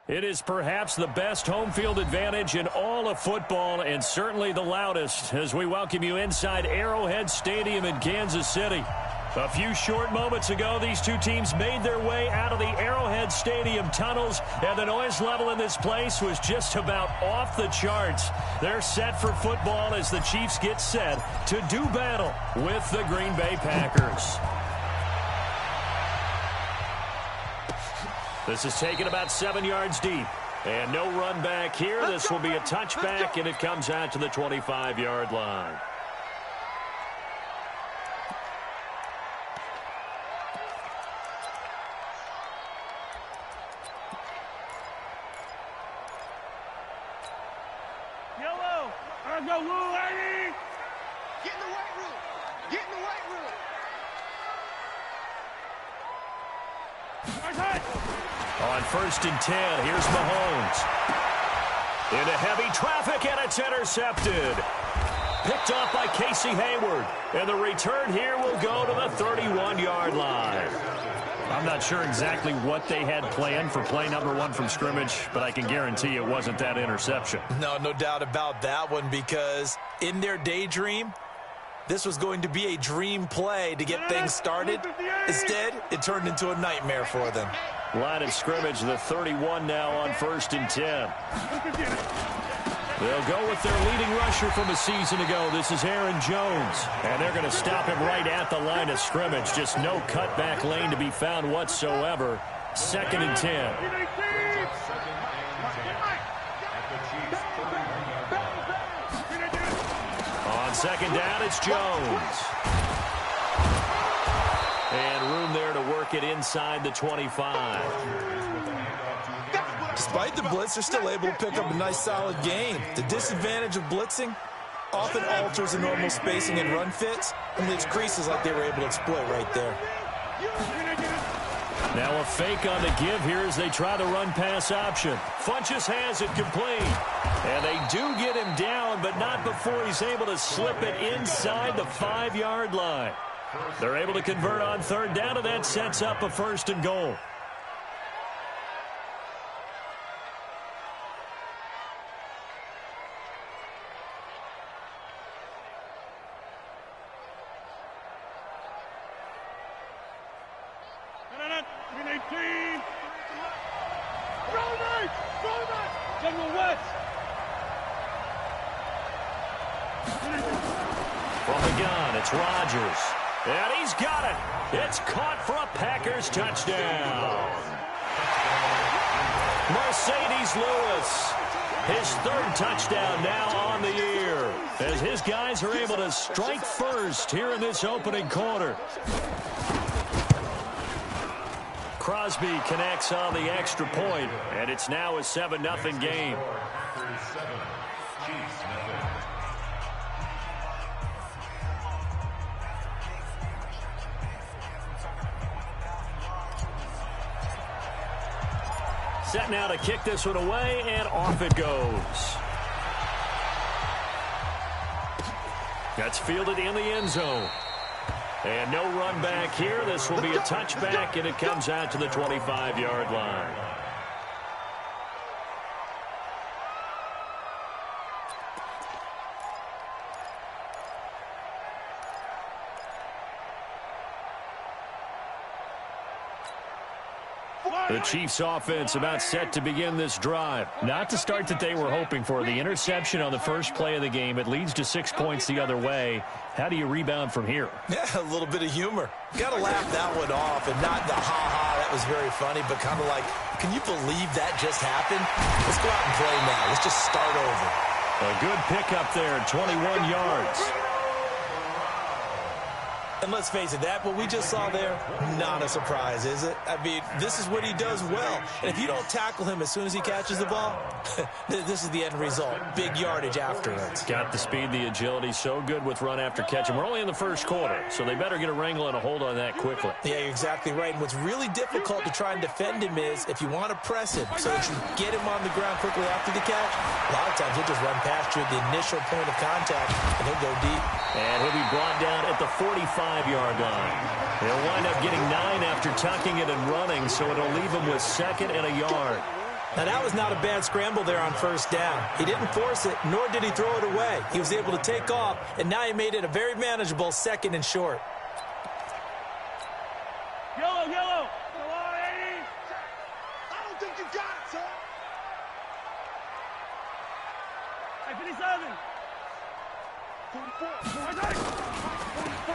It is perhaps the best home field advantage in all of football and certainly the loudest as we welcome you inside Arrowhead Stadium in Kansas City. A few short moments ago, these two teams made their way out of the Arrowhead Stadium tunnels, and the noise level in this place was just about off the charts. They're set for football as the Chiefs get set to do battle with the Green Bay Packers. This is taken about 7 yards deep. And no run back here. This will be a touchback, and it comes out to the 25-yard line. Yellow, let's go, Lou, lady! Get in the weight room! Get in the weight room! On 1st and 10, here's Mahomes. Into heavy traffic, and it's intercepted. Picked off by Casey Hayward. And the return here will go to the 31-yard line. I'm not sure exactly what they had planned for play number 1 from scrimmage, but I can guarantee it wasn't that interception. No doubt about that one, because in their daydream, this was going to be a dream play to get things started. Instead, it turned into a nightmare for them. Line of scrimmage, the 31 now on 1st and 10. They'll go with their leading rusher from a season ago. This is Aaron Jones. And they're going to stop him right at the line of scrimmage. Just no cutback lane to be found whatsoever. 2nd and 10. On 2nd down, it's Jones. And room there to work it inside the 25. Despite the blitz, they're still able to pick up a nice, solid gain. The disadvantage of blitzing often alters the normal spacing and run fits, and leaves creases like they were able to exploit right there. Now a fake on the give here as they try the run-pass option. Funchess has it complete. And they do get him down, but not before he's able to slip it inside the 5-yard line. They're able to convert on 3rd down, and that sets up a 1st and goal. From the gun, it's Rodgers. And he's got it. It's caught for a Packers touchdown. Mercedes Lewis, his 3rd touchdown now on the year, as his guys are able to strike first here in this opening quarter. Crosby connects on the extra point, and it's now a 7-0 game. Set now to kick this one away, and off it goes. That's fielded in the end zone. And no run back here. This will be a touchback, and it comes out to the 25-yard line. The Chiefs offense about set to begin this drive. Not the start that they were hoping for. The interception on the first play of the game. It leads to 6 points the other way. How do you rebound from here? Yeah, a little bit of humor. Got to laugh that one off, and not the ha-ha, that was very funny, but kind of like, can you believe that just happened? Let's go out and play now. Let's just start over. A good pickup there, 21 yards. And let's face it, that what we just saw there, not a surprise, is it? I mean, this is what he does well. And if you don't tackle him as soon as he catches the ball, this is the end result. Big yardage afterwards. Got the speed, the agility, so good with run after catch. And we're only in the first quarter, so they better get a wrangle and a hold on that quickly. Yeah, you're exactly right. And what's really difficult to try and defend him is if you want to press him so that you get him on the ground quickly after the catch, a lot of times he'll just run past you at the initial point of contact, and he'll go deep. And he'll be brought down at the 45-yard line. They'll wind up getting 9 after tucking it and running, so it'll leave him with 2nd and a yard. Now, that was not a bad scramble there on first down. He didn't force it, nor did he throw it away. He was able to take off, and now he made it a very manageable 2nd and short. Yellow, yellow. Come on, 80. I don't think you got it, son. Hey, 57. 44. I got it.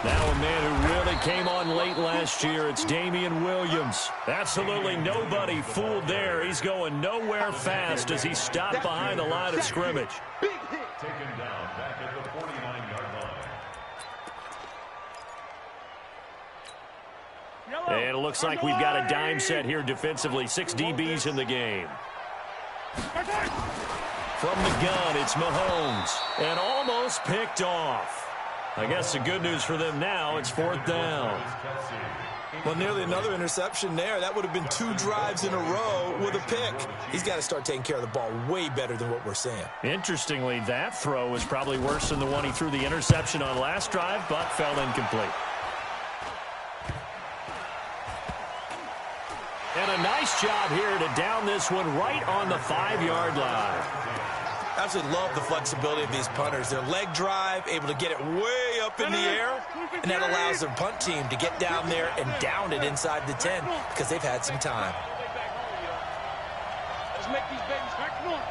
Now a man who really came on late last year, it's Damian Williams. Absolutely nobody fooled there. He's going nowhere fast as he stopped behind the line of scrimmage. Big hit. Taken down back at the 49-yard line. And it looks like we've got a dime set here defensively. 6 DBs in the game. From the gun, it's Mahomes. And almost picked off. I guess the good news for them now, it's 4th down. Well, nearly another interception there. That would have been 2 drives in a row with a pick. He's got to start taking care of the ball way better than what we're seeing. Interestingly, that throw was probably worse than the one he threw the interception on last drive, but fell incomplete. And a nice job here to down this one right on the 5-yard line. I absolutely love the flexibility of these punters. Their leg drive, able to get it way up in the air, and that allows their punt team to get down there and down it inside the 10 because they've had some time. Let's make these babies back. Come on.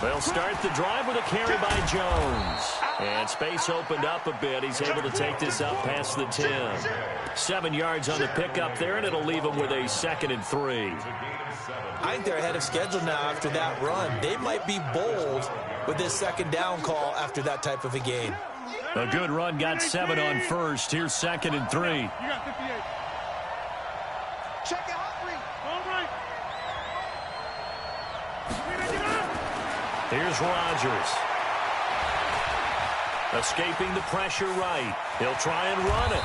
They'll start the drive with a carry by Jones. And space opened up a bit. He's able to take this up past the 10. 7 yards on the pickup there, and it'll leave him with a 2nd and 3. I think they're ahead of schedule now after that run. They might be bold with this 2nd down call after that type of a gain. A good run, got 7 on first. Here's 2nd and 3. You got 58. Check it out, all right. Here's Rodgers. Escaping the pressure right. He'll try and run it.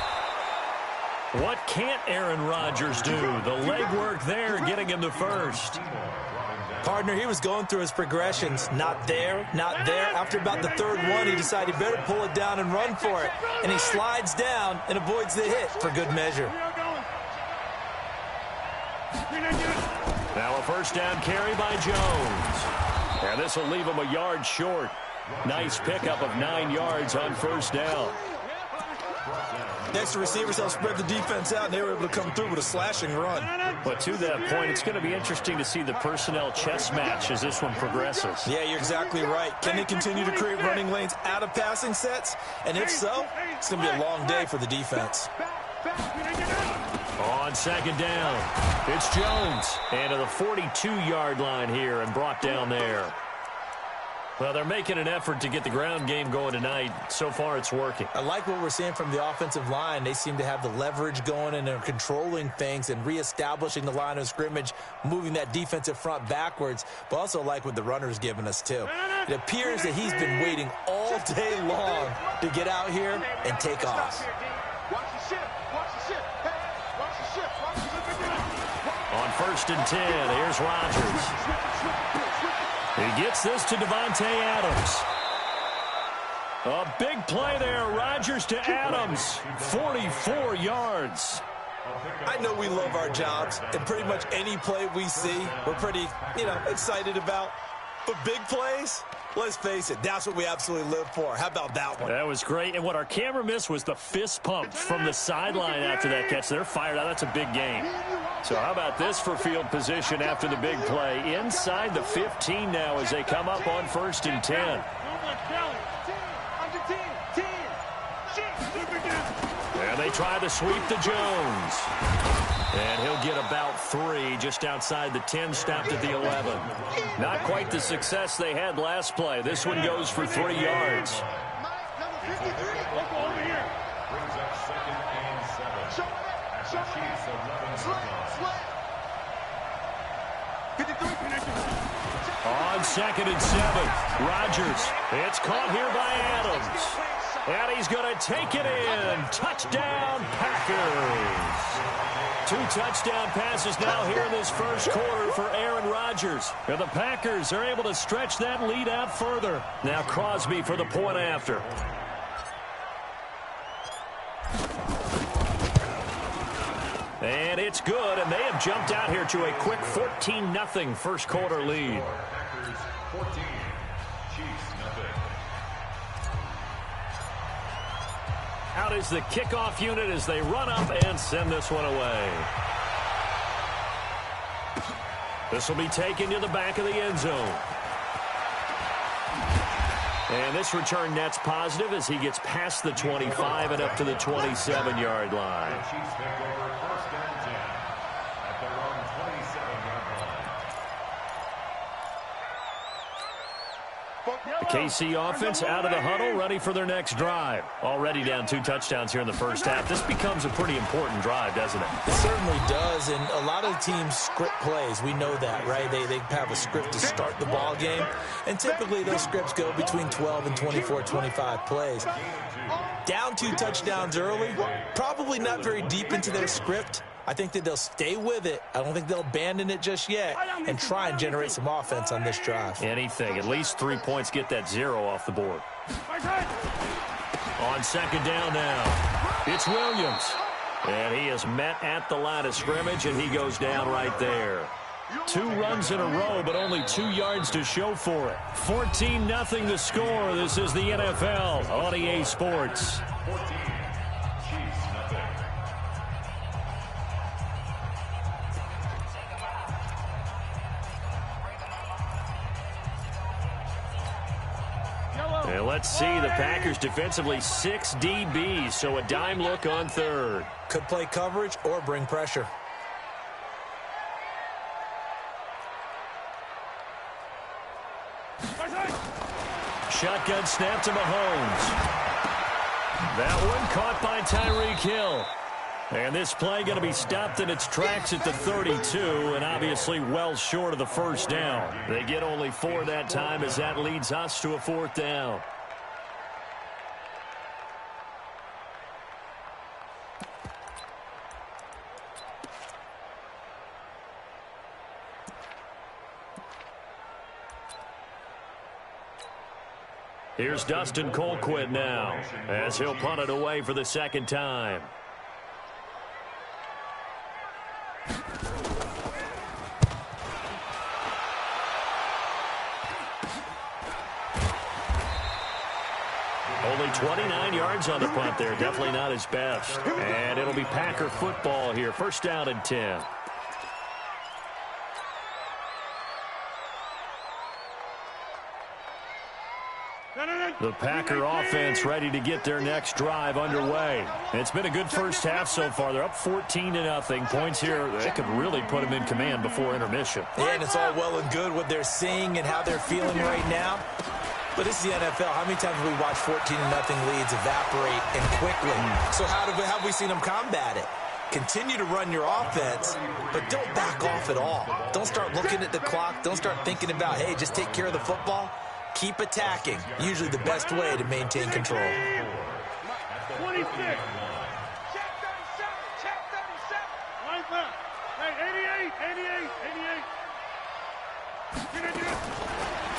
What can't Aaron Rodgers do? The leg work there, getting him to first. Partner, he was going through his progressions. Not there, not there. After about the 3rd one, he decided he better pull it down and run for it. And he slides down and avoids the hit for good measure. Now a 1st down carry by Jones. And this will leave him a yard short. Nice pickup of 9 yards on 1st down. Next, the receivers help spread the defense out, and they were able to come through with a slashing run. But to that point, it's going to be interesting to see the personnel chess match as this one progresses. Yeah, you're exactly right. Can they continue to create running lanes out of passing sets? And if so, it's going to be a long day for the defense. On 2nd down, it's Jones. And to the 42-yard line here and brought down there. Well, they're making an effort to get the ground game going tonight. So far, it's working. I like what we're seeing from the offensive line. They seem to have the leverage going, and they're controlling things and reestablishing the line of scrimmage, moving that defensive front backwards, but also like what the runner's giving us, too. It appears that he's been waiting all day long to get out here and take off. On 1st and 10, here's Rodgers. He gets this to Devontae Adams. A big play there. Rodgers to Adams. 44 yards. I know we love our jobs, and pretty much any play we see, we're pretty, excited about. But big plays, let's face it, that's what we absolutely live for. How about that one? That was great. And what our camera missed was the fist pump from the sideline after that catch. They're fired out. That's a big game. So how about this for field position after the big play? Inside the 15 now as they come up on 1st and 10. And they try to sweep to Jones. And he'll get about 3 just outside the 10, stopped at the 11. Not quite the success they had last play. This one goes for 3 yards. On 2nd and 7, Rodgers. It's caught here by Adams. And he's going to take it in. Touchdown, Packers. 2 touchdown passes now here in this first quarter for Aaron Rodgers. And the Packers are able to stretch that lead out further. Now Crosby for the point after. And it's good, and they have jumped out here to a quick 14-0 first quarter lead. Packers 14, Chiefs nothing. Out is the kickoff unit as they run up and send this one away. This will be taken to the back of the end zone. And this return net's positive as he gets past the 25 and up to the 27-yard line. The Chiefs take over first down 10 at their own 27-yard line. The KC offense out of the huddle, ready for their next drive. Already down 2 touchdowns here in the first half. This becomes a pretty important drive, doesn't it? It certainly does, and a lot of teams script plays. We know that, right? They have a script to start the ball game, and typically those scripts go between 12 and 24, 25 plays. Down 2 touchdowns early, probably not very deep into their script. I think that they'll stay with it. I don't think they'll abandon it just yet and try and generate some offense on this drive. Anything. At least 3 points, get that 0 off the board. On second down now, it's Williams. And he is met at the line of scrimmage, and he goes down right there. 2 runs in a row, but only 2 yards to show for it. 14-0 the score. This is the NFL on EA Sports. 14, Chiefs nothing. And let's see, the Packers defensively 6 DBs, so a dime look on third. Could play coverage or bring pressure. Shotgun snap to Mahomes. That one caught by Tyreek Hill. And this play going to be stopped in its tracks at the 32, and obviously well short of the first down. They get only 4 that time as that leads us to a 4th down. Here's Dustin Colquitt now as he'll punt it away for the second time. Only 29 yards on the punt there. Definitely not his best. And it'll be Packer football here. First down and 10. The Packer offense ready to get their next drive underway. It's been a good first half so far. They're up 14-0. Points here, they could really put them in command before intermission. Yeah, and it's all well and good what they're seeing and how they're feeling right now. But this is the NFL. How many times have we watched 14-0 leads evaporate and quickly? So how have we seen them combat it? Continue to run your offense, but don't back off at all. Don't start looking at the clock. Don't start thinking about, hey, just take care of the football. Keep attacking. Usually the best way to maintain control. 26. Check 37. Check 37. Line back. Hey, 88. 88.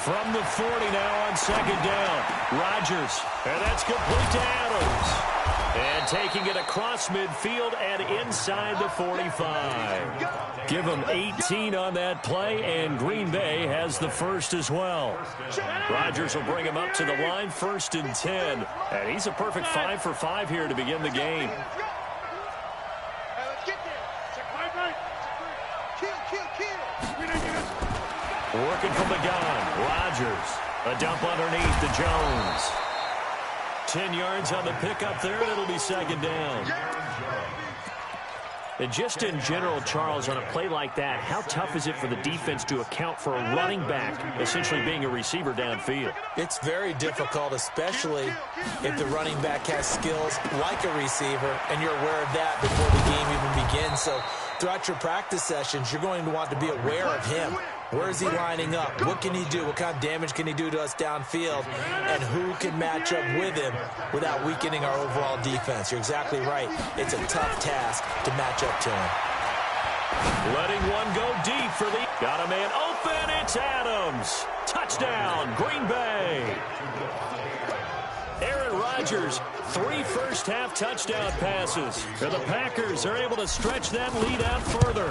From the 40 now on second down. Rodgers. And that's complete to Adams. And taking it across midfield and inside the 45. Give them 18 on that play, and Green Bay has the first as well. Rodgers will bring him up to the line, 1st and 10. And he's a perfect 5 for 5 here to begin the game. Working from the gun, Rodgers. A dump underneath to Jones. 10 yards on the pickup there, and it'll be second down. And just in general, Charles, on a play like that, how tough is it for the defense to account for a running back essentially being a receiver downfield? It's very difficult, especially if the running back has skills like a receiver, and you're aware of that before the game even begins. So throughout your practice sessions, you're going to want to be aware of him. Where is he lining up? What can he do? What kind of damage can he do to us downfield? And who can match up with him without weakening our overall defense? You're exactly right. It's a tough task to match up to him. Letting one go deep for the... Got a man open. It's Adams. Touchdown, Green Bay. Aaron Rodgers Chargers 3 first-half touchdown passes. And the Packers are able to stretch that lead out further.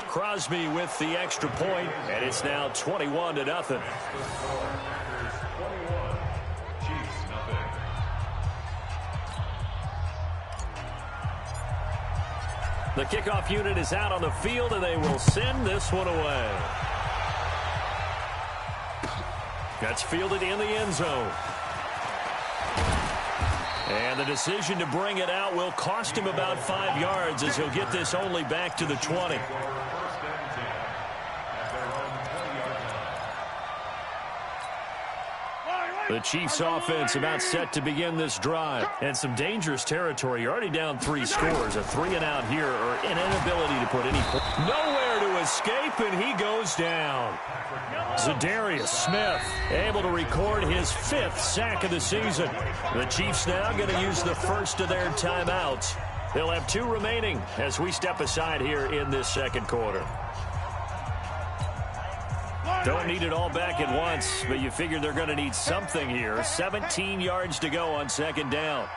Crosby with the extra point, and it's now 21-0. The kickoff unit is out on the field, and they will send this one away. That's fielded in the end zone. And the decision to bring it out will cost him about 5 yards as he'll get this only back to the 20. The Chiefs offense about set to begin this drive. And some dangerous territory. You're already down 3 scores. A 3-and-out here or an inability to put any point. Nowhere to escape, and he goes down. Zadarius Smith able to record his 5th sack of the season. The Chiefs now going to use the first of their timeouts. They'll have 2 remaining as we step aside here in this second quarter. Don't need it all back at once, but you figure they're going to need something here. 17 yards to go on second down.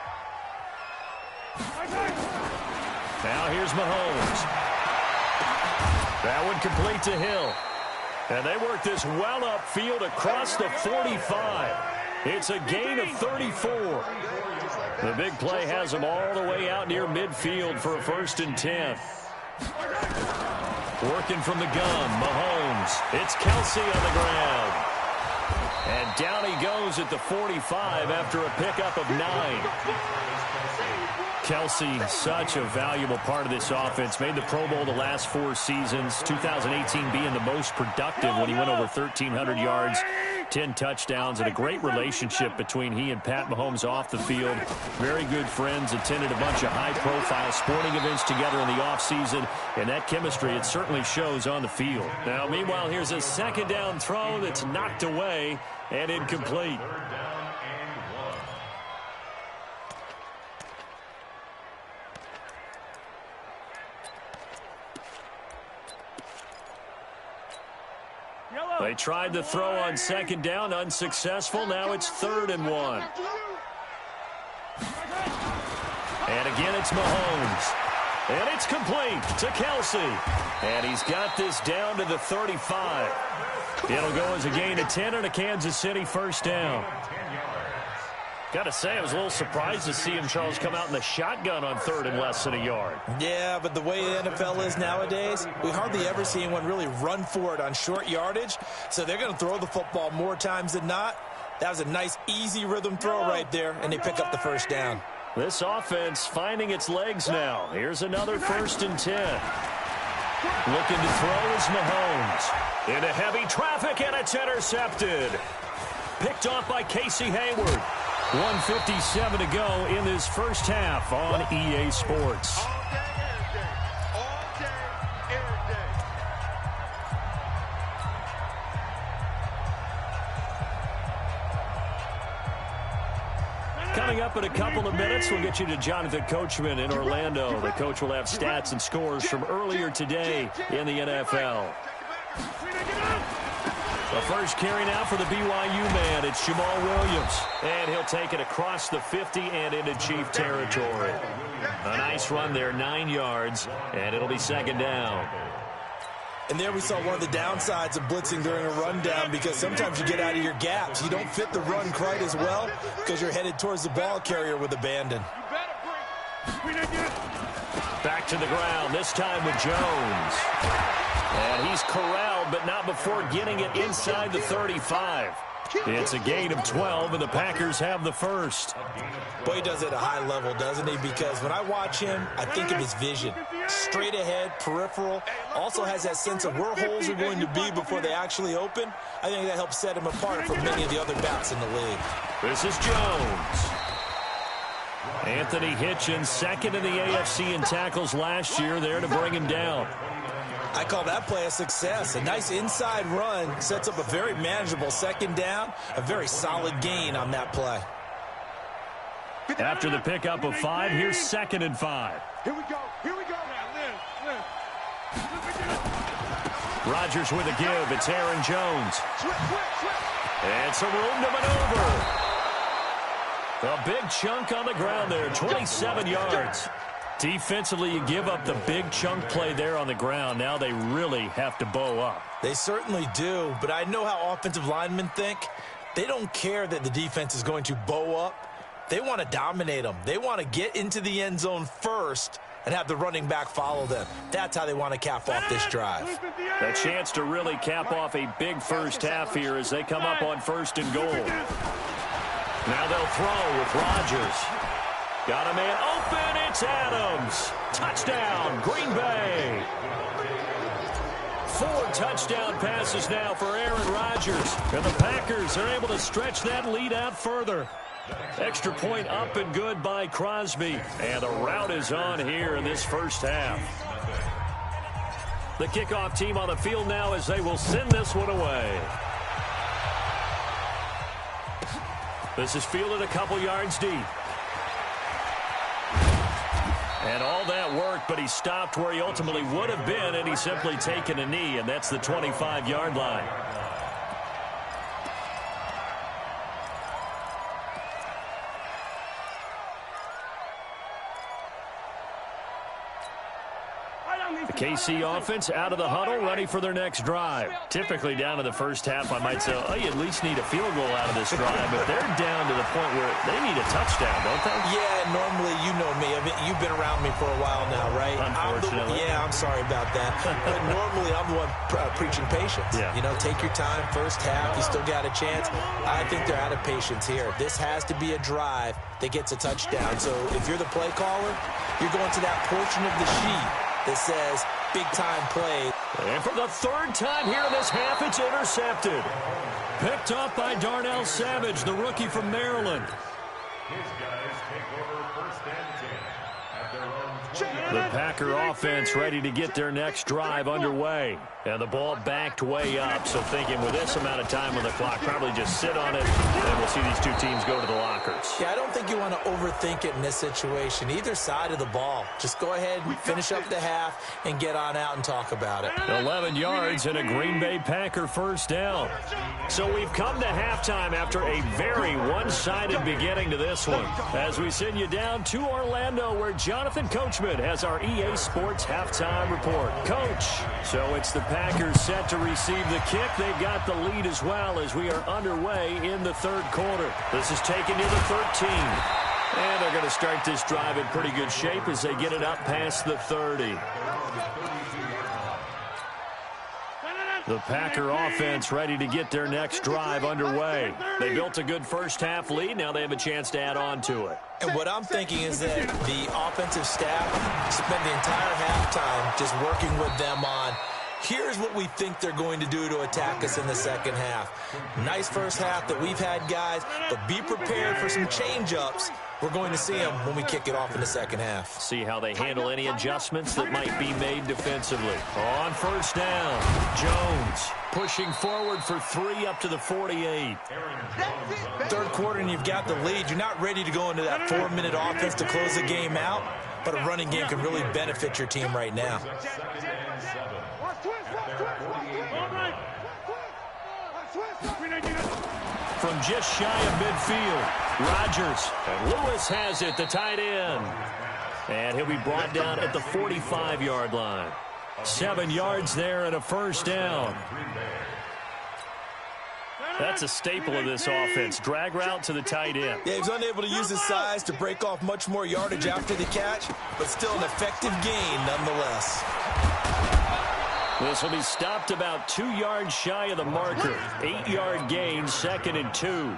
Now here's Mahomes. That one complete to Hill. And they work this well upfield across the 45. It's a gain of 34. The big play has them all the way out near midfield for a 1st and 10. Working from the gun, Mahomes. It's Kelsey on the ground. And down he goes at the 45 after a pickup of 9. Kelsey, such a valuable part of this offense. Made the Pro Bowl the last 4 seasons. 2018 being the most productive when he went over 1,300 yards, 10 touchdowns, and a great relationship between he and Pat Mahomes off the field. Very good friends. Attended a bunch of high-profile sporting events together in the offseason. And that chemistry, it certainly shows on the field. Now, meanwhile, here's a second down throw that's knocked away and incomplete. They tried the throw on second down, unsuccessful. Now it's 3rd and 1. And again, it's Mahomes. And it's complete to Kelsey. And he's got this down to the 35. It'll go as a gain of 10 and a Kansas City 1st down. Got to say, I was a little surprised to see him, Charles, come out in the shotgun on 3rd and less than a yard. Yeah, but the way the NFL is nowadays, we hardly ever see anyone really run for it on short yardage. So they're going to throw the football more times than not. That was a nice, easy rhythm throw right there, and they pick up the 1st down. This offense finding its legs now. Here's another 1st and 10. Looking to throw is Mahomes. Into heavy traffic, and it's intercepted. Picked off by Casey Hayward. 1:57 to go in this first half on EA Sports. All day, every day. All day, every day. Coming up in a couple of minutes, we'll get you to Jonathan Coachman in Orlando. The coach will have stats and scores from earlier today in the NFL. The first carry now for the BYU man. It's Jamal Williams. And he'll take it across the 50 and into Chief territory. A nice run there, 9 yards, and it'll be 2nd down. And there we saw one of the downsides of blitzing during a rundown, because sometimes you get out of your gaps. You don't fit the run quite as well because you're headed towards the ball carrier with abandon. Back to the ground, this time with Jones. And he's corralled, but not before getting it inside the 35. It's a gain of 12, and the Packers have the first. Boy, he does it at a high level, doesn't he? Because when I watch him, I think of his vision. Straight ahead, peripheral. Also has that sense of where holes are going to be before they actually open. I think that helps set him apart from many of the other backs in the league. This is Jones. Anthony Hitchens, 2nd in the AFC in tackles last year, there to bring him down. I call that play a success. A nice inside run sets up a very manageable 2nd down. A very solid gain on that play. After the pickup of 5, here's 2nd and 5. Here we go. Here we go. Rodgers with a give. It's Aaron Jones. And some room to maneuver. A big chunk on the ground there, 27 yards. Defensively, you give up the big chunk play there on the ground. Now they really have to bow up. They certainly do, but I know how offensive linemen think. They don't care that the defense is going to bow up. They want to dominate them. They want to get into the end zone first and have the running back follow them. That's how they want to cap off this drive. A chance to really cap off a big first half here as they come up on 1st and goal. Now they'll throw with Rodgers. Got a man open. It's Adams. Touchdown, Green Bay. 4 touchdown passes now for Aaron Rodgers. And the Packers are able to stretch that lead out further. Extra point up and good by Crosby. And the route is on here in this first half. The kickoff team on the field now as they will send this one away. This is fielded a couple yards deep. And all that worked, but he stopped where he ultimately would have been, and he's simply taken a knee, and that's the 25-yard line. The KC offense out of the huddle, ready for their next drive. Typically down in the first half, I might say, oh, you at least need a field goal out of this drive, but they're down to the point where they need a touchdown, don't they? Yeah, normally, you know me. I mean, you've been around me for a while now, right? Unfortunately. I'm sorry about that. But normally, I'm the one preaching patience. Yeah. You know, take your time, first half, you still got a chance. I think they're out of patience here. This has to be a drive that gets a touchdown. So if you're the play caller, you're going to that portion of the sheet that says big-time play. And for the 3rd time here in this half, it's intercepted. Picked up by Darnell Savage, the rookie from Maryland. His guys take over 1st and 10 at their own 20. The Packer offense ready to get their next drive underway. And the ball backed way up, so thinking with this amount of time on the clock, probably just sit on it, and we'll see these two teams go to the lockers. Yeah, I don't think you want to overthink it in this situation. Either side of the ball. Just go ahead and finish up the half and get on out and talk about it. 11 yards and a Green Bay Packer first down. So we've come to halftime after a very one-sided beginning to this one. As we send you down to Orlando, where Jonathan Coachman has our EA Sports halftime report. Coach, so it's the Packers set to receive the kick. They've got the lead as well as we are underway in the 3rd quarter. This is taken to the 13. And they're going to start this drive in pretty good shape as they get it up past the 30. The Packer offense ready to get their next drive underway. They built a good first half lead. Now they have a chance to add on to it. And what I'm thinking is that the offensive staff spent the entire halftime just working with them on, here's what we think they're going to do to attack us in the second half. Nice first half that we've had, guys, but be prepared for some change-ups. We're going to see them when we kick it off in the second half. See how they handle any adjustments that might be made defensively. On 1st down, Jones pushing forward for 3 up to the 48. 3rd quarter and you've got the lead. You're not ready to go into that 4-minute offense to close the game out, but a running game can really benefit your team right now. From just shy of midfield, Rodgers. And Lewis has it, the tight end. And he'll be brought down at the 45-yard line. 7 yards there and a first down. That's a staple of this offense. Drag route to the tight end. Yeah, he's unable to use his size to break off much more yardage after the catch, but still an effective gain nonetheless. This will be stopped about 2 yards shy of the marker. 8-yard gain, 2nd and 2.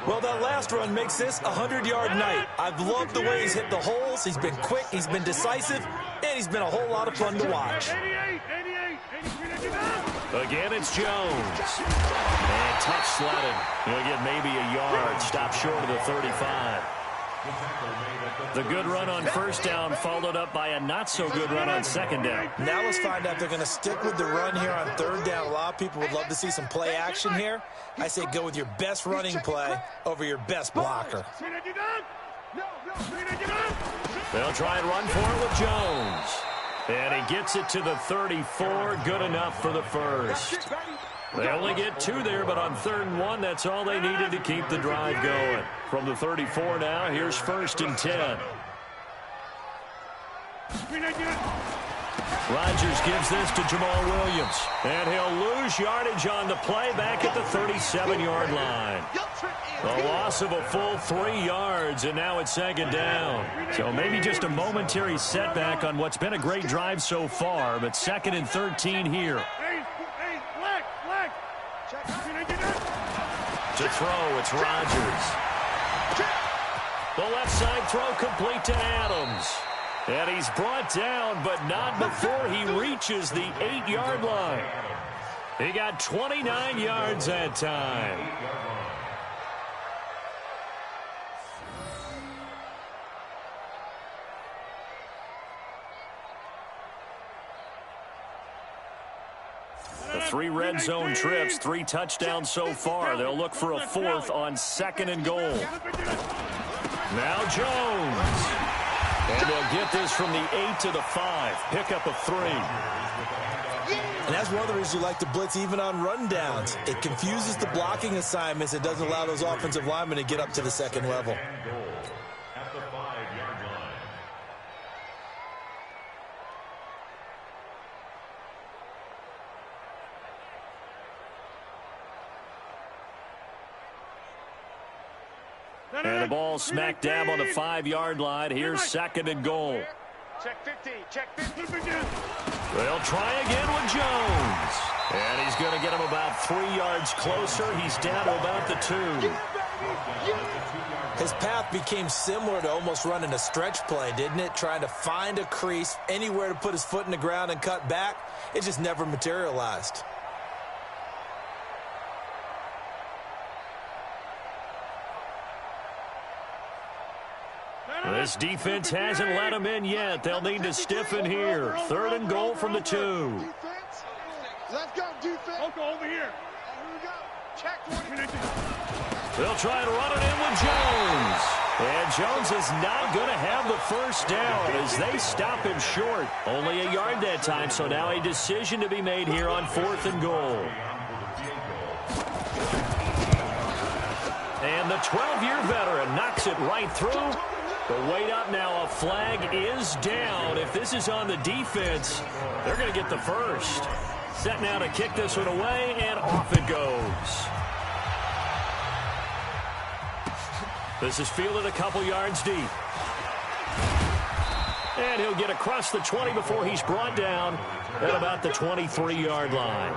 Well, that last run makes this a 100-yard night. I've loved the way he's hit the holes. He's been quick, he's been decisive, and he's been a whole lot of fun to watch. Again, it's Jones. And tough sledding. He'll get maybe a yard. Stop short of the 35. The good run on first down followed up by a not-so-good run on second down. Now let's find out if they're going to stick with the run here on third down. A lot of people would love to see some play action here. I say go with your best running play over your best blocker. They'll try and run for it with Jones. And he gets it to the 34. Good enough for the first. They only get 2 there, but on 3rd and 1, that's all they needed to keep the drive going. From the 34 now, here's 1st and 10. Rodgers gives this to Jamal Williams. And he'll lose yardage on the play back at the 37-yard line. A loss of a full 3 yards, and now it's 2nd down. So maybe just a momentary setback on what's been a great drive so far, but 2nd and 13 here. To throw, it's Rodgers. The left side throw complete to Adams. And he's brought down, but not before he reaches the 8-yard line. He got 29 yards that time. The 3 red zone trips, 3 touchdowns so far. They'll look for a 4th on 2nd and goal. Now Jones. And they'll get this from the 8 to the 5. Pick up of 3. And that's one of the reasons you like to blitz even on rundowns. It confuses the blocking assignments. It doesn't allow those offensive linemen to get up to the 2nd level. At the 5-yard line. And the ball smack dab on the 5-yard line. Here's 2nd and goal. Check 50. Check 50. They'll try again with Jones. And he's going to get him about 3 yards closer. He's down to about the 2. His path became similar to almost running a stretch play, didn't it? Trying to find a crease, anywhere to put his foot in the ground and cut back. It just never materialized. This defense hasn't let him in yet. They'll need to stiffen here. 3rd and goal from the 2. Let's go, defense. Okay, over here. Here we go. Check 20. They'll try to run it in with Jones. And Jones is not going to have the 1st down as they stop him short. Only a yard that time, so now a decision to be made here on 4th and goal. And the 12-year veteran knocks it right through. But wait up now, a flag is down. If this is on the defense, they're going to get the 1st. Set now to kick this one away, and off it goes. This is fielded a couple yards deep. And he'll get across the 20 before he's brought down at about the 23-yard line.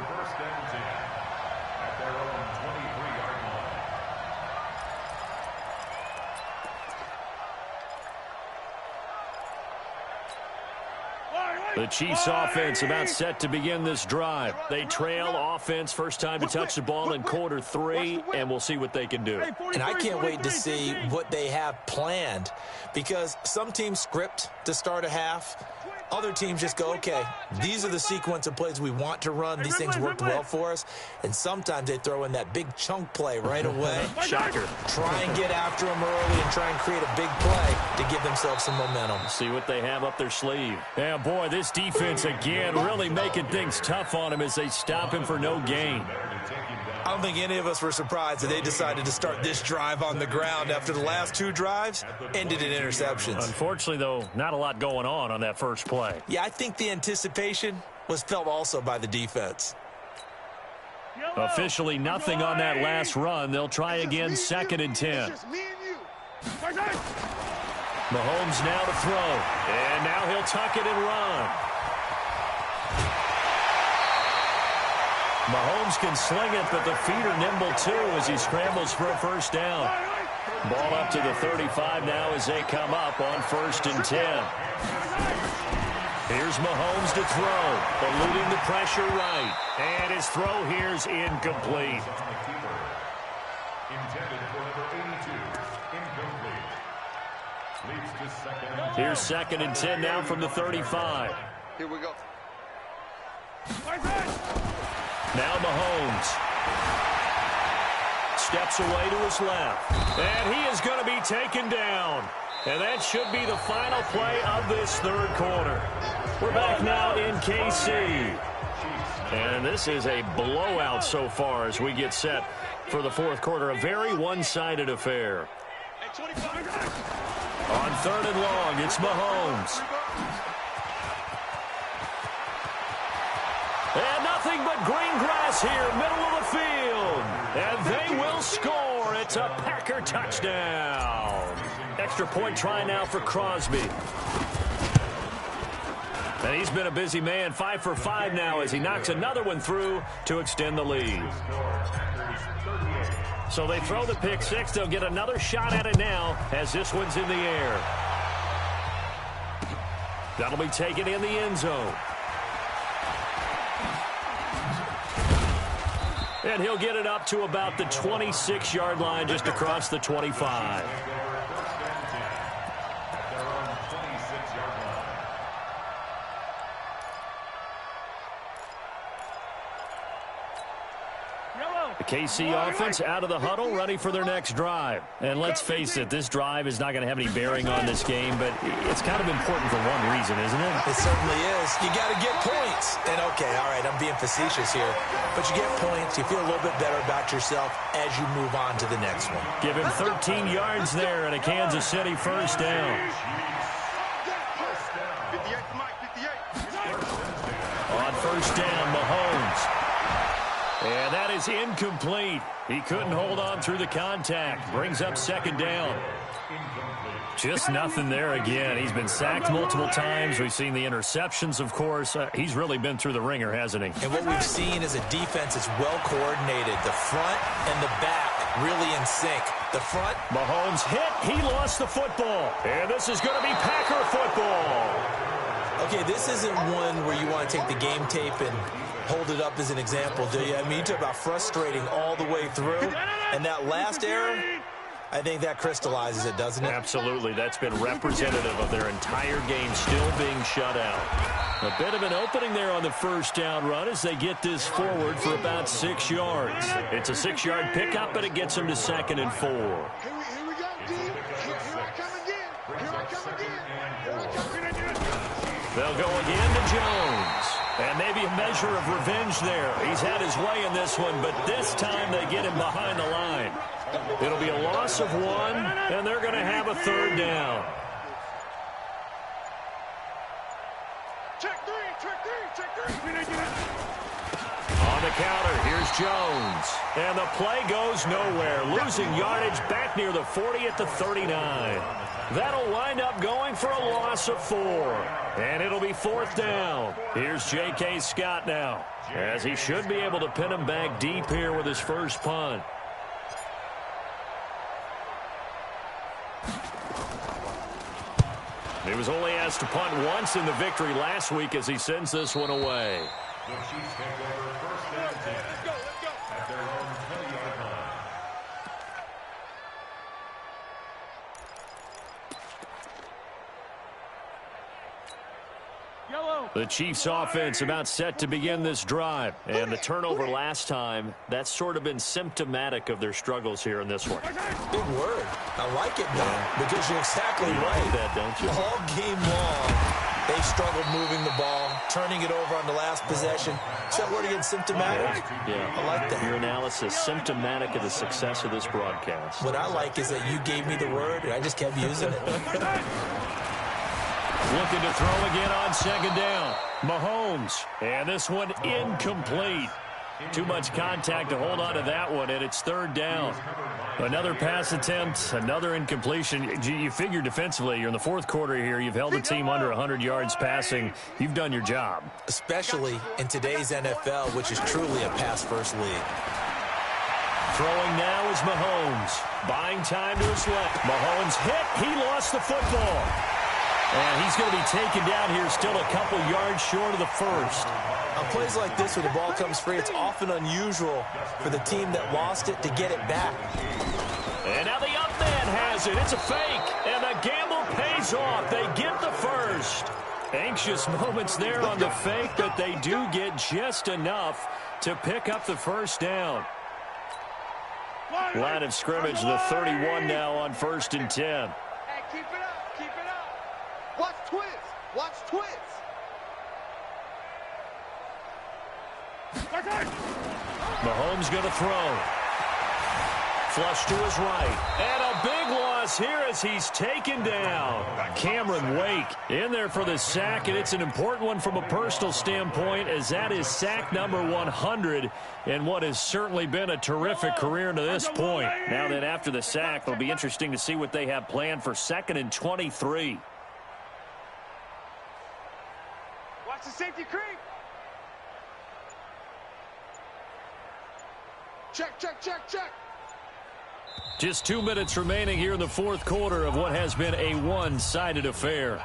The Chiefs offense about set to begin this drive. They trail offense, first time to touch the ball in quarter 3, and we'll see what they can do. And I can't wait to see what they have planned, because some teams script to start a half. Other teams just go, okay, these are the sequence of plays we want to run. These things worked well for us. And sometimes they throw in that big chunk play right away. Shocker. Try and get after them early and try and create a big play to give themselves some momentum. See what they have up their sleeve. Yeah, boy, this defense again really making things tough on him as they stop him for no gain. I don't think any of us were surprised that they decided to start this drive on the ground after the last 2 drives ended in interceptions. Unfortunately, though, not a lot going on that first play. Yeah, I think the anticipation was felt also by the defense. Officially nothing on that last run. They'll try again, 2nd and 10. Mahomes now to throw. And now he'll tuck it and run. Mahomes can sling it, but the feet are nimble too as he scrambles for a 1st down. Ball up to the 35 now as they come up on 1st and 10. Here's Mahomes to throw, eluding the pressure right. And his throw here's incomplete. Intended for number 82. Incomplete. Leads to 2nd and 10. Here's 2nd and 10 now from the 35. Here we go. Now Mahomes steps away to his left. And he is going to be taken down. And that should be the final play of this 3rd quarter. We're back now in KC. And this is a blowout so far as we get set for the fourth quarter. A very one-sided affair. On 3rd and long, it's Mahomes. And nothing but green grass here, middle of the field. And they will score. It's a Packer touchdown. Extra point try now for Crosby. And he's been a busy man, 5 for 5 now as he knocks another one through to extend the lead. So they throw the pick six. They'll get another shot at it now as this one's in the air. That'll be taken in the end zone. And he'll get it up to about the 26-yard line, just across the 25. The KC offense out of the huddle, ready for their next drive. And let's face it, this drive is not going to have any bearing on this game, but it's kind of important for one reason, isn't it? It certainly is. You got to get points. And, okay, all right, I'm being facetious here. But you get points, you feel a little bit better about yourself as you move on to the next one. Give him 13 yards there and a Kansas City first down. On first down, Mahomes. And that is incomplete. He couldn't hold on through the contact. Brings up second down. Just nothing there again. He's been sacked multiple times. We've seen the interceptions, of course. He's really been through the ringer, hasn't he? And what we've seen is a defense that's well coordinated. The front and the back really in sync. The front. Mahomes hit. He lost the football. And this is going to be Packer football. Okay, this isn't one where you want to take the game tape and hold it up as an example, do you? I mean, you talk about frustrating all the way through. And that last error, I think that crystallizes it, doesn't it? Absolutely. That's been representative of their entire game still being shut out. A bit of an opening there on the first down run as they get this forward for about 6 yards. It's a 6-yard pickup, but it gets them to 2nd and 4. Here we go, D. Here I come again. Here I come again. Here I come again. They'll go again to Jones. And maybe a measure of revenge there. He's had his way in this one, but this time they get him behind the line. It'll be a loss of 1, and they're going to have a 3rd down. Check three. On the counter, here's Jones. And the play goes nowhere. Losing yardage back near the 40 at the 39. That'll wind up going for a loss of 4. And it'll be 4th down. Here's J.K. Scott now, as he should be able to pin him back deep here with his first punt. He was only asked to punt once in the victory last week as he sends this one away. The Chiefs take over first down 10 at their own 20-yard line. The Chiefs offense about set to begin this drive. And the turnover last time, that's sort of been symptomatic of their struggles here in this one. Big word. I like it now because you're exactly right. Like that, don't you? All game long, they struggled moving the ball, turning it over on the last possession. Is that word again, symptomatic? Yeah. I like that. Your analysis, symptomatic of the success of this broadcast. What I like is that you gave me the word, and I just kept using it. Looking to throw again on second down. Mahomes. And this one incomplete. Too much contact to hold on to that one, and it's 3rd down. Another pass attempt, another incompletion. You figure defensively, you're in the 4th quarter here. You've held the team under 100 yards passing. You've done your job. Especially in today's NFL, which is truly a pass-first league. Throwing now is Mahomes. Buying time to his left. Mahomes hit. He lost the football. And he's going to be taken down here still a couple yards short of the first. On plays like this where the ball comes free, it's often unusual for the team that lost it to get it back. And now the up man has it. It's a fake. And the gamble pays off. They get the first. Anxious moments there on the fake, but they do get just enough to pick up the first down. Line of scrimmage, the 31 now on 1st and 10. Hey, keep it up. Keep it up. Watch twist. Watch twist. Mahomes going to throw. Flush to his right. And a big loss here as he's taken down. Cameron Wake in there for the sack, and it's an important one from a personal standpoint, as that is sack number 100 in what has certainly been a terrific career to this point. Now then, after the sack, it'll be interesting to see what they have planned for 2nd and 23. Watch the safety creep. Check, check, check, check. Just 2 minutes remaining here in the fourth quarter of what has been a one-sided affair.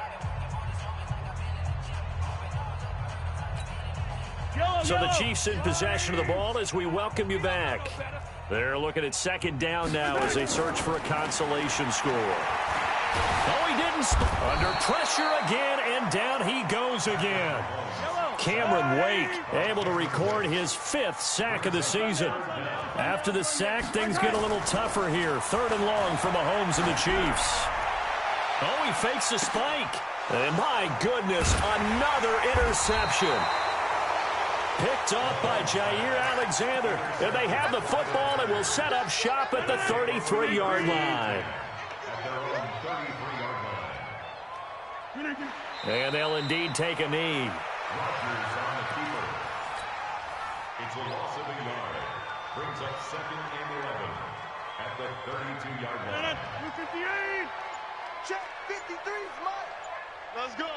So the Chiefs in possession of the ball as we welcome you back. They're looking at 2nd down now as they search for a consolation score. Oh, he didn't. Under pressure again, and down he goes again. Cameron Wake able to record his 5th sack of the season. After the sack, things get a little tougher here. 3rd and long for Mahomes and the Chiefs. Oh, he fakes a spike. And my goodness, another interception. Picked off by Jair Alexander. And they have the football and will set up shop at the 33-yard line. And they'll indeed take a knee. It's a loss of a yard. Brings up 2nd and 11 at the 32-yard line. 258. Check 53 is mine. Let's go.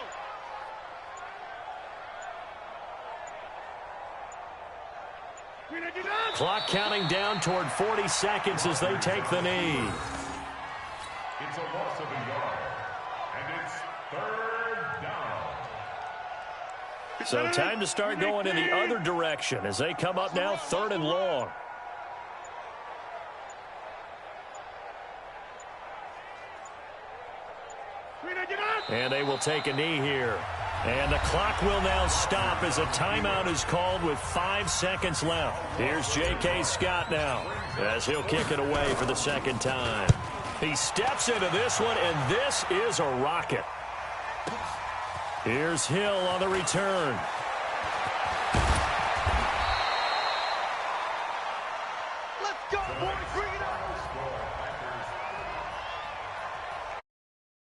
Clock counting down toward 40 seconds as they take the knee. It's a loss of a yard. And it's 3rd down. So time to start going in the other direction as they come up now 3rd and long. And they will take a knee here. And the clock will now stop as a timeout is called with 5 seconds left. Here's J.K. Scott now as he'll kick it away for the 2nd time. He steps into this one, and this is a rocket. Here's Hill on the return. Let's go, boys.